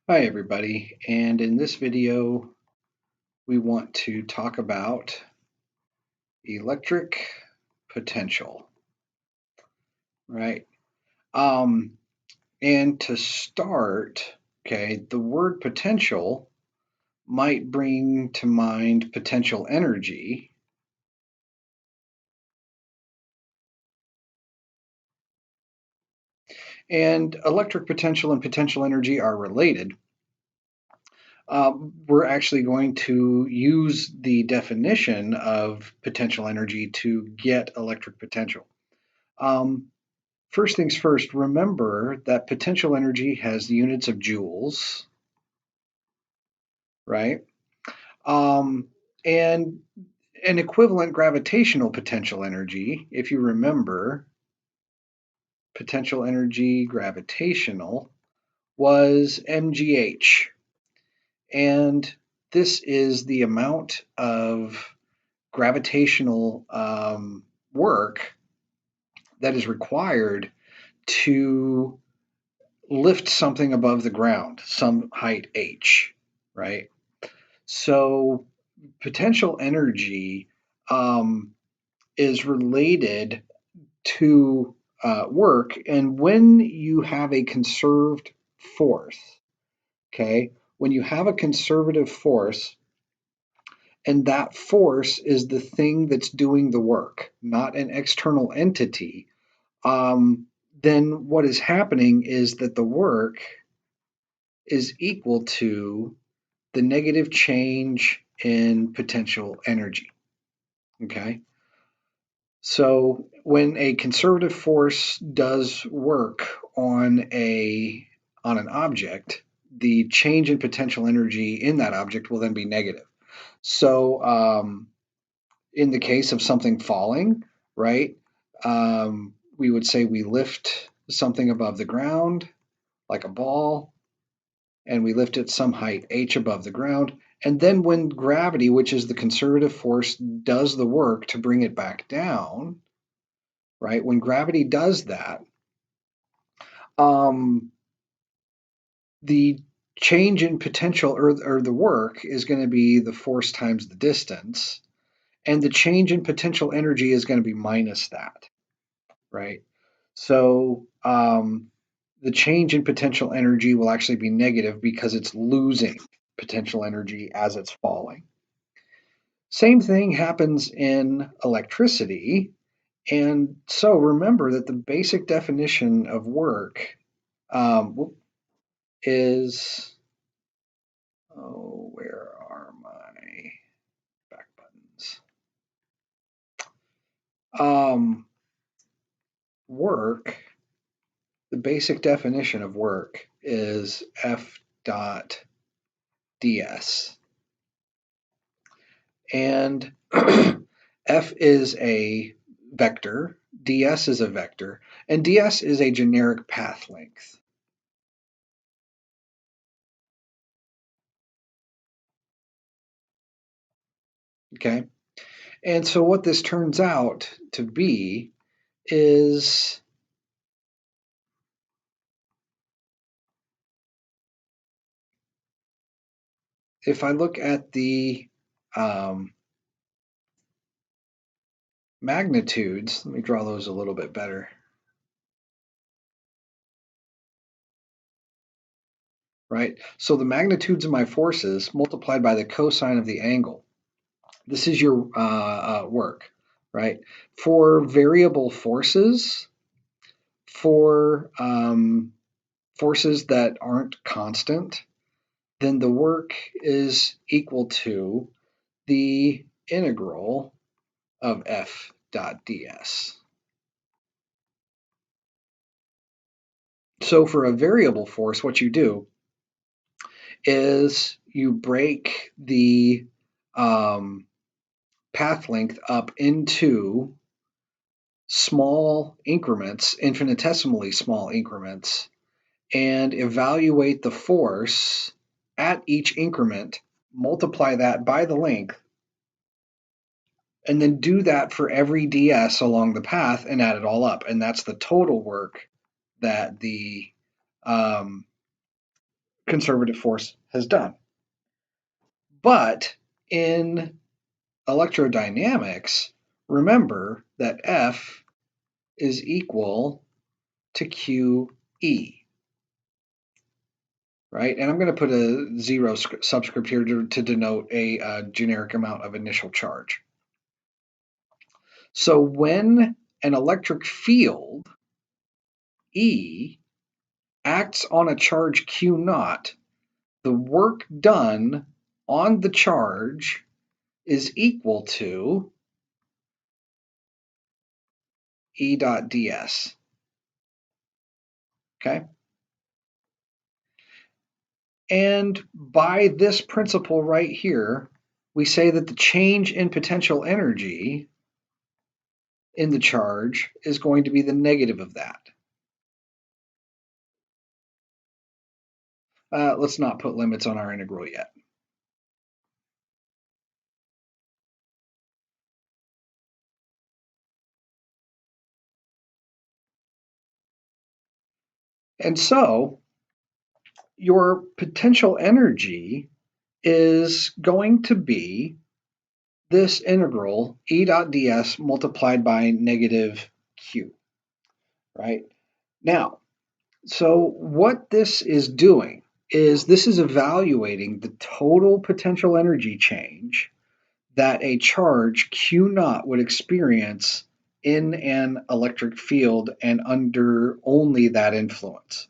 Hi everybody, and in this video we want to talk about electric potential, right? Um, and to start, okay, the word potential might bring to mind potential energy, and electric potential and potential energy are related. We're actually going to use the definition of potential energy to get electric potential. Um, First things first, remember that potential energy has the units of joules, right? Um, and an equivalent gravitational potential energy, if you remember, potential energy gravitational was mgh. And this is the amount of gravitational work that is required to lift something above the ground, some height h, right? So potential energy um, is related to work, and when you have a conserved force, okay, when you have a conservative force, and that force is the thing that's doing the work, not an external entity, um, then what is happening is that the work is equal to the negative change in potential energy. Okay. So when a conservative force does work on an object, the change in potential energy in that object will then be negative. So in the case of something falling, right, we would say we lift something above the ground, like a ball, and we lift it some height h above the ground. And then when gravity, which is the conservative force, does the work to bring it back down, right? When gravity does that, um, the change in potential or the work is going to be the force times the distance, and the change in potential energy is going to be minus that, right? So the change in potential energy will actually be negative because it's losing potential energy as it's falling. Same thing happens in electricity. And so remember that the basic definition of work is, oh, where are my back buttons? Work, the basic definition of work is F dot ds. And F is a vector, ds is a vector, and ds is a generic path length. Okay, and so what this turns out to be is if I look at the magnitudes, let me draw those a little bit better. Right? So the magnitudes of my forces multiplied by the cosine of the angle. This is your work, right? For variable forces, for forces that aren't constant, then the work is equal to the integral of F dot ds. So for a variable force, what you do is you break the path length up into small increments, infinitesimally small increments, and evaluate the force at each increment, multiply that by the length, and then do that for every ds along the path and add it all up. And that's the total work that the conservative force has done. But in electrodynamics, remember that F is equal to QE, right? And I'm going to put a zero subscript here to denote a generic amount of initial charge. So when an electric field, E, acts on a charge Q naught, the work done on the charge is equal to E dot ds. Okay? And by this principle right here, we say that the change in potential energy in the charge is going to be the negative of that. Let's not put limits on our integral yet. And so your potential energy is going to be this integral E dot ds multiplied by negative Q, right? Now, so what this is doing is this is evaluating the total potential energy change that a charge Q naught would experience in an electric field and under only that influence.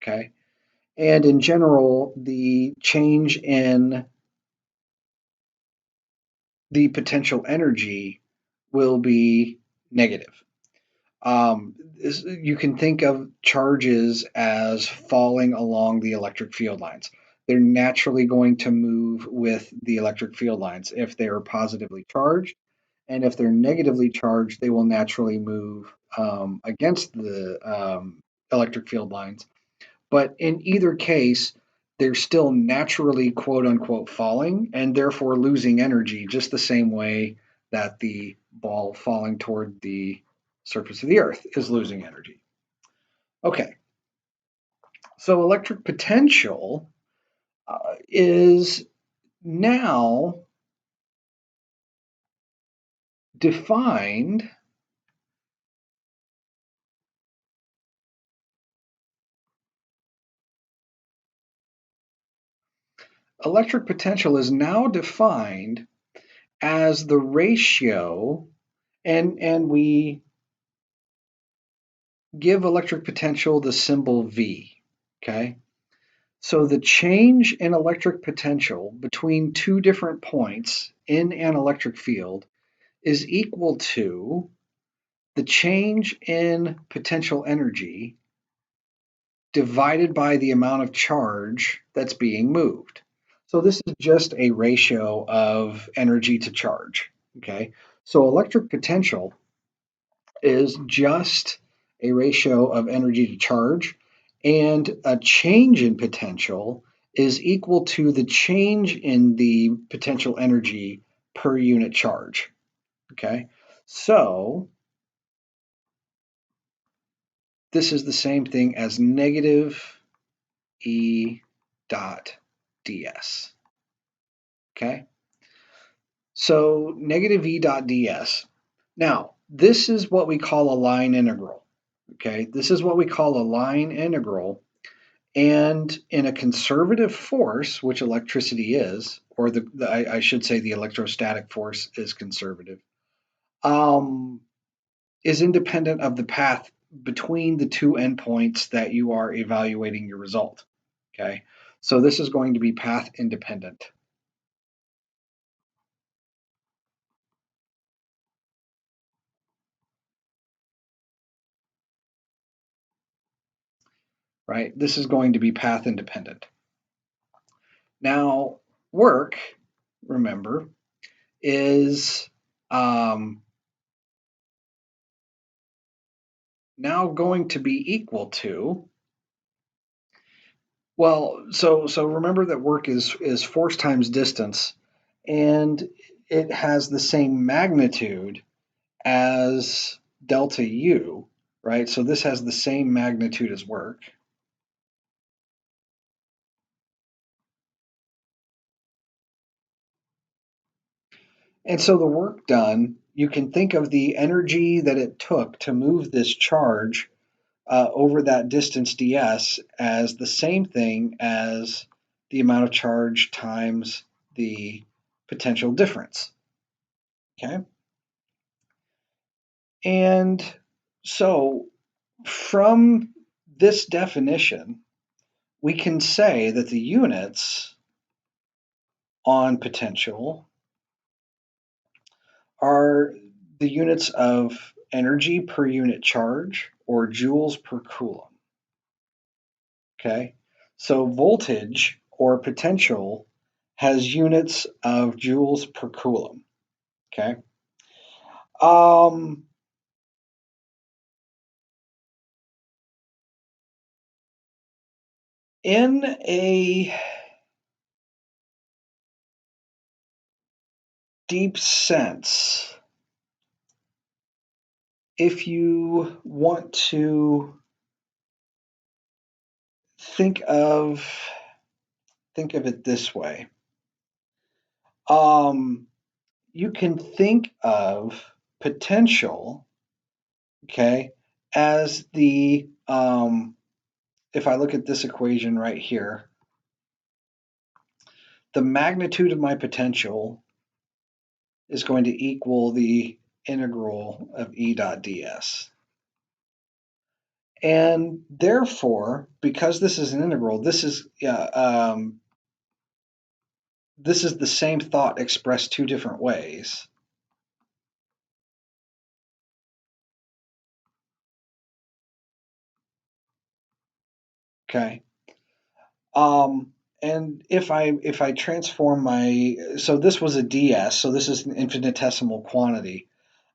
Okay. And in general, the change in the potential energy will be negative. You can think of charges as falling along the electric field lines. They're naturally going to move with the electric field lines. If they are positively charged, and if they're negatively charged, they will naturally move against the electric field lines. But in either case, they're still naturally quote unquote falling and therefore losing energy, just the same way that the ball falling toward the surface of the earth is losing energy. Okay, so electric potential is now defined electric potential is now defined as the ratio, and we give electric potential the symbol V, okay? So the change in electric potential between two different points in an electric field is equal to the change in potential energy divided by the amount of charge that's being moved. So this is just a ratio of energy to charge, okay? So electric potential is just a ratio of energy to charge, and a change in potential is equal to the change in the potential energy per unit charge. Okay, so this is the same thing as negative E dot ds. Okay, so negative E dot ds. Now, this is what we call a line integral. Okay, this is what we call a line integral. And in a conservative force, which electricity is, or I should say the electrostatic force is conservative, is independent of the path between the two endpoints that you are evaluating your result. Okay, so this is going to be path independent. Right, this is going to be path independent. Now, work, remember, is now going to be equal to, well, so remember that work is force times distance, and it has the same magnitude as delta U, right? So this has the same magnitude as work. And so the work done, you can think of the energy that it took to move this charge over that distance ds as the same thing as the amount of charge times the potential difference. Okay. And so from this definition, we can say that the units on potential are the units of energy per unit charge or joules per coulomb. Okay, so voltage or potential has units of joules per coulomb. Okay, um, in a deep sense, if you want to think of think of it this way, um, you can think of potential, okay, as the if I look at this equation right here, the magnitude of my potential is going to equal the integral of E dot ds. And therefore, because this is an integral, this is the same thought expressed two different ways. Okay. And if I transform my, so this was a ds, so this is an infinitesimal quantity.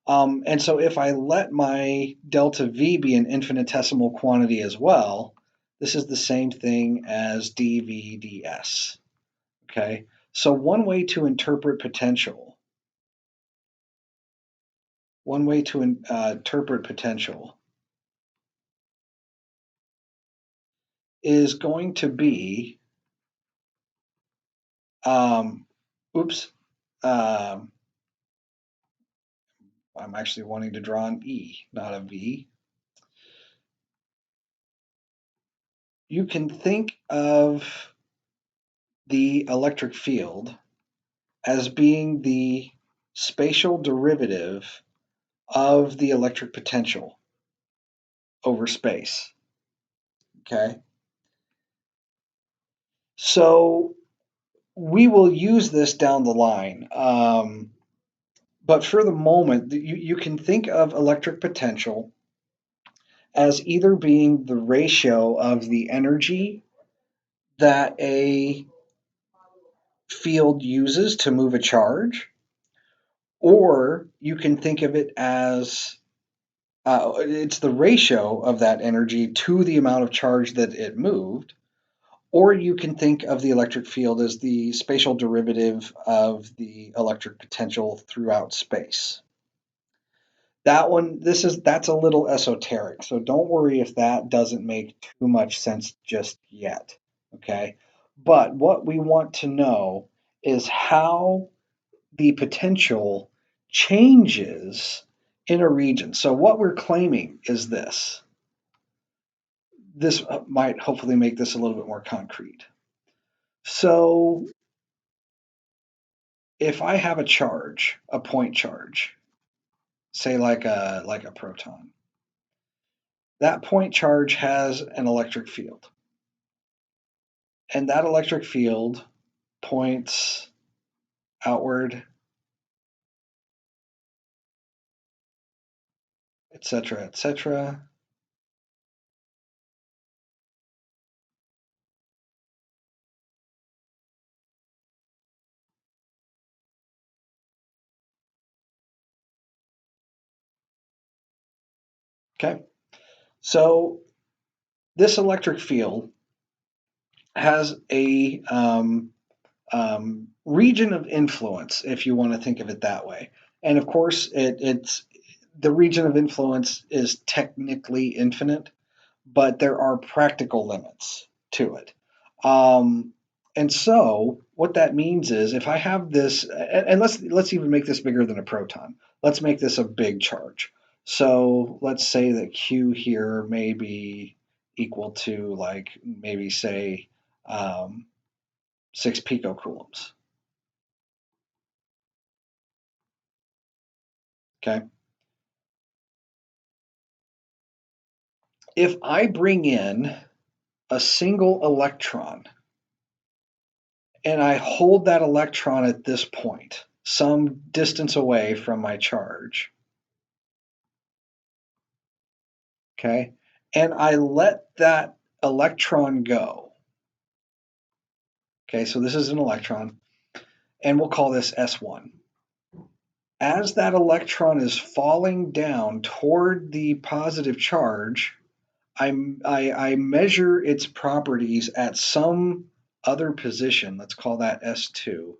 And so if I let my delta V be an infinitesimal quantity as well, this is the same thing as dV ds. Okay, so one way to interpret potential, interpret potential is going to be, um, oops, um, I'm actually wanting to draw an E, not a V. You can think of the electric field as being the spatial derivative of the electric potential over space. Okay. So we will use this down the line. But for the moment, you can think of electric potential as either being the ratio of the energy that a field uses to move a charge, or you can think of it as it's the ratio of that energy to the amount of charge that it moved, or you can think of the electric field as the spatial derivative of the electric potential throughout space. That's a little esoteric, so don't worry if that doesn't make too much sense just yet. Okay, but what we want to know is how the potential changes in a region. So what we're claiming is this. This might hopefully make this a little bit more concrete. So if I have a charge, a point charge, say like a proton, that point charge has an electric field. And that electric field points outward, etc., etc. Okay, so this electric field has a region of influence, if you want to think of it that way. And of course, it's the region of influence is technically infinite, but there are practical limits to it. And so what that means is if I have this, and let's even make this bigger than a proton. Let's make this a big charge. So let's say that Q here may be equal to like maybe say 6 picocoulombs. Okay. If I bring in a single electron and I hold that electron at this point, some distance away from my charge, okay, and I let that electron go, okay, so this is an electron, and we'll call this S1. As that electron is falling down toward the positive charge, I measure its properties at some other position. Let's call that S2.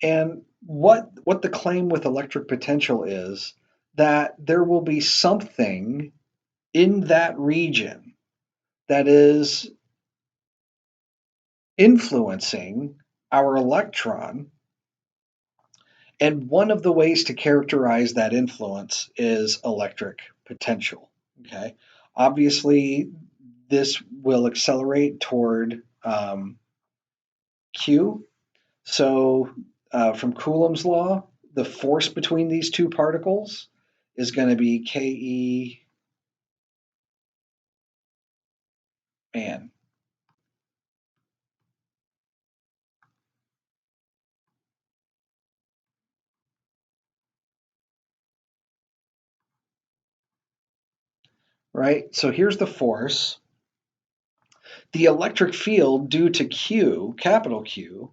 And what the claim with electric potential is that there will be something in that region that is influencing our electron. And one of the ways to characterize that influence is electric potential. Okay. Obviously, this will accelerate toward Q. So, from Coulomb's law, the force between these two particles is going to be Ke man. Right? So here's the force. The electric field due to Q, capital Q,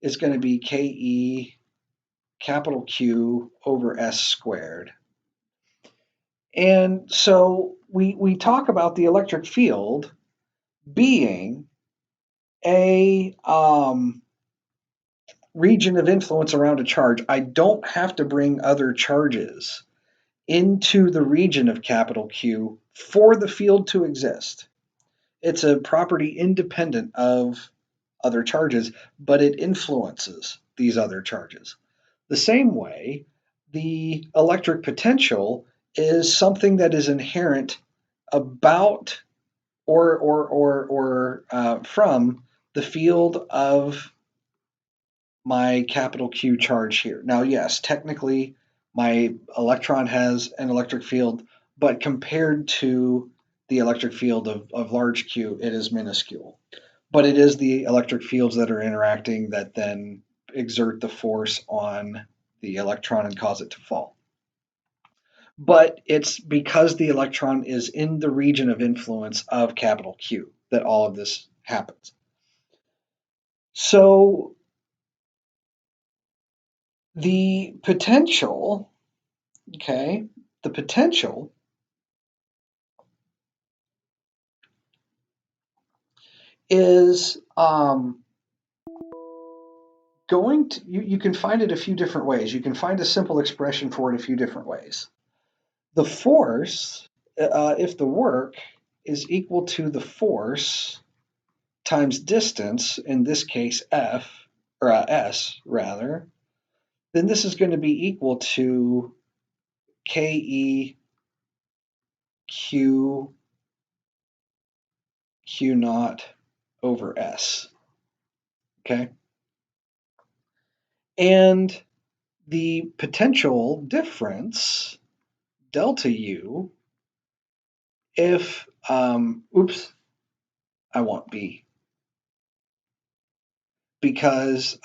is going to be Ke capital Q over S squared. And so we talk about the electric field being a region of influence around a charge. I don't have to bring other charges into the region of capital Q for the field to exist. It's a property independent of other charges, but it influences these other charges. The same way, the electric potential is something that is inherent about or from the field of my capital Q charge here. Now, yes, technically my electron has an electric field, but compared to the electric field of large Q, it is minuscule. But it is the electric fields that are interacting that then exert the force on the electron and cause it to fall. But it's because the electron is in the region of influence of capital Q that all of this happens. So the potential, okay, the potential is going to, you can find it a few different ways. You can find a simple expression for it a few different ways. The force, if the work is equal to the force times distance, in this case F, or S rather, then this is going to be equal to Ke Q Q naught over S. Okay. And the potential difference, delta U, if, oops, I want B. Because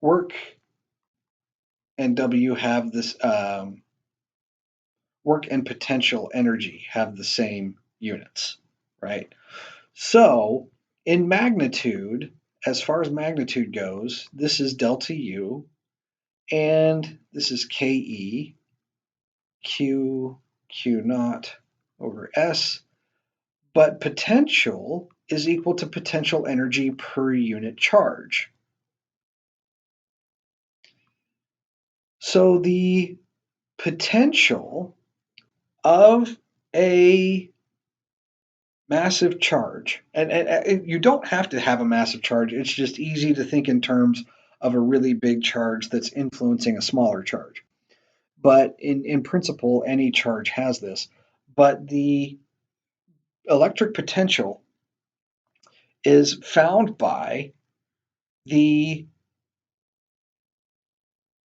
work and W have this, work and potential energy have the same units, right? So in magnitude, as far as magnitude goes, this is delta U, and this is Ke Q Q naught over S, but potential is equal to potential energy per unit charge. So the potential of a massive charge, and you don't have to have a massive charge. It's just easy to think in terms of a really big charge that's influencing a smaller charge. But in principle, any charge has this. But the electric potential is found by the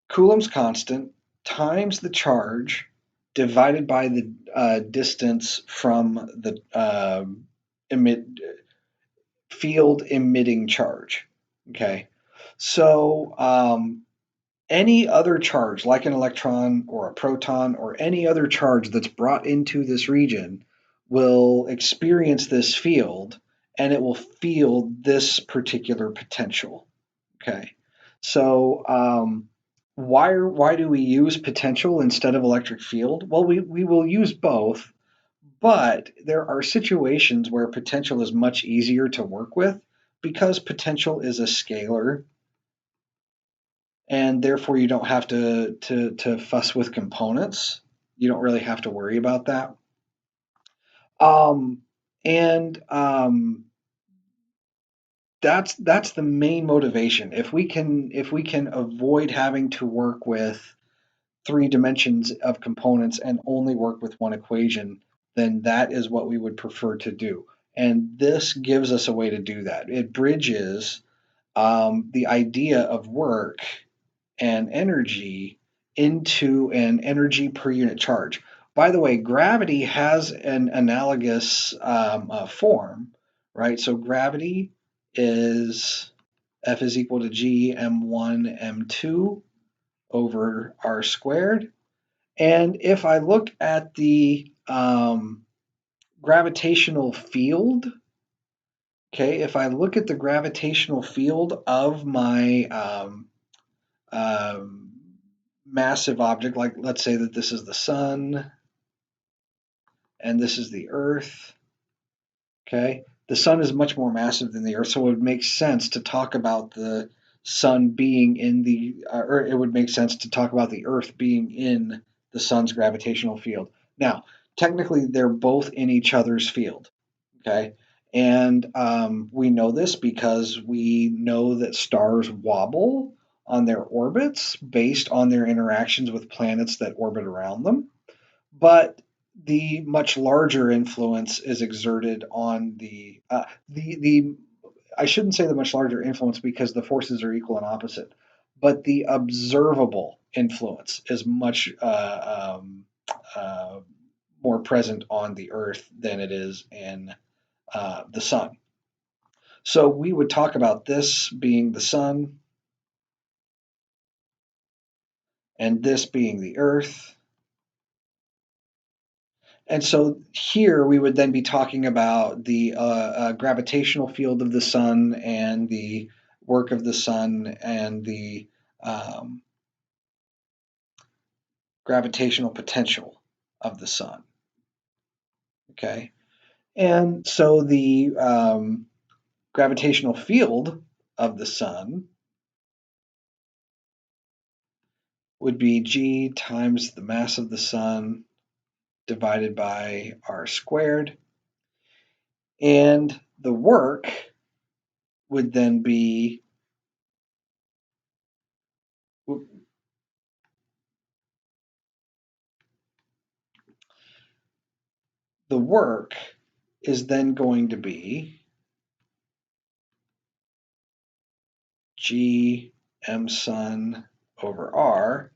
Coulomb's constant times the charge divided by the distance from the emit field emitting charge. Okay, so any other charge, like an electron or a proton or any other charge that's brought into this region, will experience this field and it will feel this particular potential. Okay, so why do we use potential instead of electric field? Well, we will use both, but there are situations where potential is much easier to work with because potential is a scalar and therefore you don't have to fuss with components. You don't really have to worry about that. Um, and that's the main motivation. If we can avoid having to work with three dimensions of components and only work with one equation, then that is what we would prefer to do. And this gives us a way to do that. It bridges the idea of work and energy into an energy per unit charge. By the way, gravity has an analogous form, right? So gravity is F is equal to G m1 m2 over r squared. And if I look at the gravitational field, okay, if I look at the gravitational field of my um, massive object, like let's say that this is the sun and this is the earth, okay, the sun is much more massive than the earth, so it would make sense to talk about the sun being in the, or it would make sense to talk about the earth being in the sun's gravitational field. Now, technically, they're both in each other's field, okay? And we know this because we know that stars wobble on their orbits based on their interactions with planets that orbit around them. But the much larger influence is exerted on the I shouldn't say the much larger influence because the forces are equal and opposite, but the observable influence is much uh, more present on the Earth than it is in the sun. So we would talk about this being the sun and this being the Earth. And so here we would then be talking about the gravitational field of the sun and the work of the sun and the um, gravitational potential of the sun. Okay. And so the gravitational field of the sun would be G times the mass of the sun divided by r squared. And the work would then be the work is then going to be G m sun over r.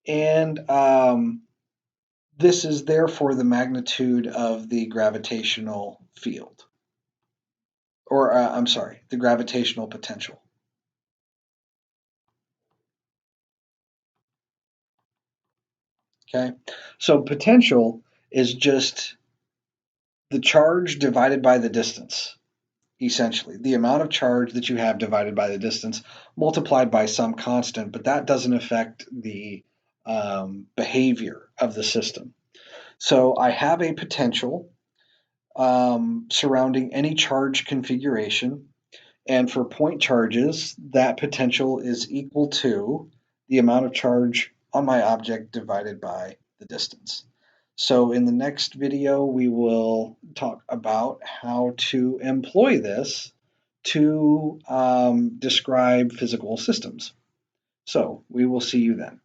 And this is therefore the magnitude of the gravitational field, or I'm sorry, the gravitational potential. Okay, so potential is just the charge divided by the distance, essentially. The amount of charge that you have divided by the distance multiplied by some constant, but that doesn't affect the behavior of the system. So I have a potential surrounding any charge configuration. And for point charges, that potential is equal to the amount of charge on my object divided by the distance. So in the next video, we will talk about how to employ this to describe physical systems. So we will see you then.